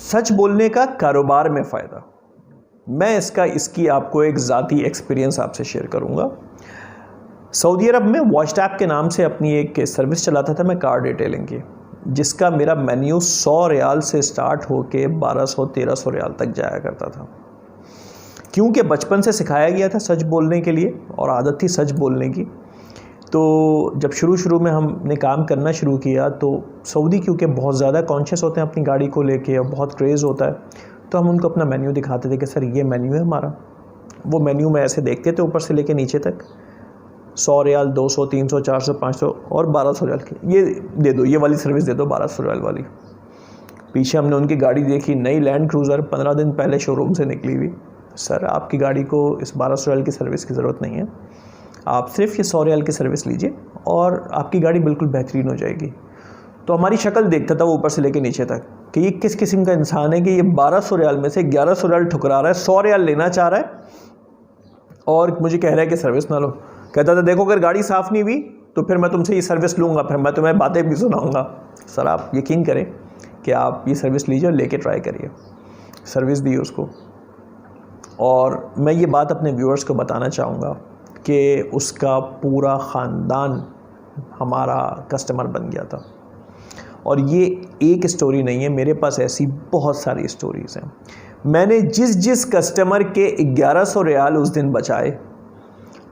सच बोलने का कारोबार में फ़ायदा। मैं इसकी आपको एक ज़ाती एक्सपीरियंस आपसे शेयर करूँगा। सऊदी अरब में वॉचटैप के नाम से अपनी एक सर्विस चलाता था मैं, कार डिटेलिंग की, जिसका मेरा मेन्यू 100 रियाल से स्टार्ट होके 1200-1300 रियाल तक जाया करता था। क्योंकि बचपन से सिखाया गया था सच बोलने के लिए और आदत थी सच बोलने की। तो जब शुरू में हमने काम करना शुरू किया तो सऊदी क्योंकि बहुत ज़्यादा कॉन्शियस होते हैं अपनी गाड़ी को लेके और बहुत क्रेज़ होता है, तो हम उनको अपना मेन्यू दिखाते थे कि सर ये मेन्यू है हमारा। वो मेन्यू में ऐसे देखते थे ऊपर से लेके नीचे तक, 100 रियाल, 200, 300, 400, 500 और 1200 रियाल की, ये दे दो, ये वाली सर्विस दे दो 1200 रियाल वाली। पीछे हमने उनकी गाड़ी देखी, नई लैंड क्रूज़र, 15 दिन पहले शोरूम से निकली हुई। सर आपकी गाड़ी को इस 1200 रियाल की सर्विस की ज़रूरत नहीं है, आप सिर्फ ये 100 रियाल की सर्विस लीजिए और आपकी गाड़ी बिल्कुल बेहतरीन हो जाएगी। तो हमारी शक्ल देखता था वो ऊपर से लेके नीचे तक कि ये किस किस्म का इंसान है कि ये 1200 रियाल में से 1100 रियाल ठुकरा रहा है, 100 रियाल लेना चाह रहा है और मुझे कह रहा है कि सर्विस ना लो। कहता था देखो अगर गाड़ी साफ़ नहीं हुई तो फिर मैं तुमसे ये सर्विस लूँगा, फिर मैं तुम्हें बातें भी सुनाऊँगा। सर आप यकीन करें कि आप ये सर्विस लीजिए और लेके ट्राई करिए। सर्विस दी उसको और मैं ये बात अपने व्यूअर्स को बताना चाहूँगा कि उसका पूरा ख़ानदान हमारा कस्टमर बन गया था। और ये एक स्टोरी नहीं है, मेरे पास ऐसी बहुत सारी स्टोरीज़ हैं। मैंने जिस कस्टमर के 1100 रियाल उस दिन बचाए,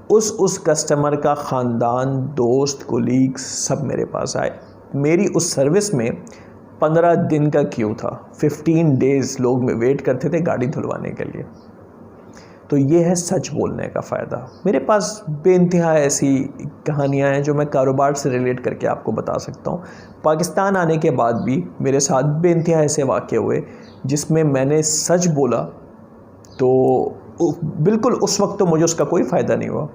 उस कस्टमर का ख़ानदान, दोस्त, कोलीग्स सब मेरे पास आए। मेरी उस सर्विस में 15 दिन का क्यू था, 15 डेज़ लोग में वेट करते थे गाड़ी धुलवाने के लिए। तो ये है सच बोलने का फ़ायदा। मेरे पास बेइंतहा ऐसी कहानियाँ हैं जो मैं कारोबार से रिलेट करके आपको बता सकता हूँ। पाकिस्तान आने के बाद भी मेरे साथ बेइंतहा ऐसे वाक़ये हुए जिसमें मैंने सच बोला तो बिल्कुल उस वक्त तो मुझे उसका कोई फ़ायदा नहीं हुआ,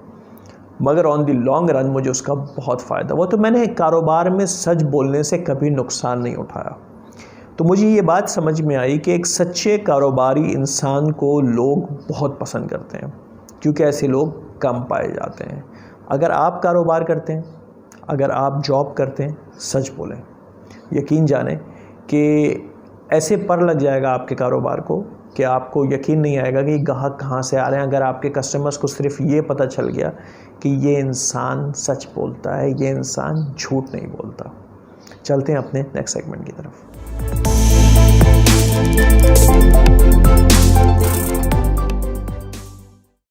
मगर ऑन द लॉन्ग रन मुझे उसका बहुत फ़ायदा हुआ। तो मैंने कारोबार में सच बोलने से कभी नुकसान नहीं उठाया। तो मुझे ये बात समझ में आई कि एक सच्चे कारोबारी इंसान को लोग बहुत पसंद करते हैं क्योंकि ऐसे लोग कम पाए जाते हैं। अगर आप कारोबार करते हैं, अगर आप जॉब करते हैं, सच बोलें। यकीन जानें कि ऐसे पर लग जाएगा आपके कारोबार को कि आपको यकीन नहीं आएगा कि ग्राहक कहाँ से आ रहे हैं। अगर आपके कस्टमर्स को सिर्फ ये पता चल गया कि ये इंसान सच बोलता है, ये इंसान झूठ नहीं बोलता। चलते हैं अपने नेक्स्ट सेगमेंट की तरफ।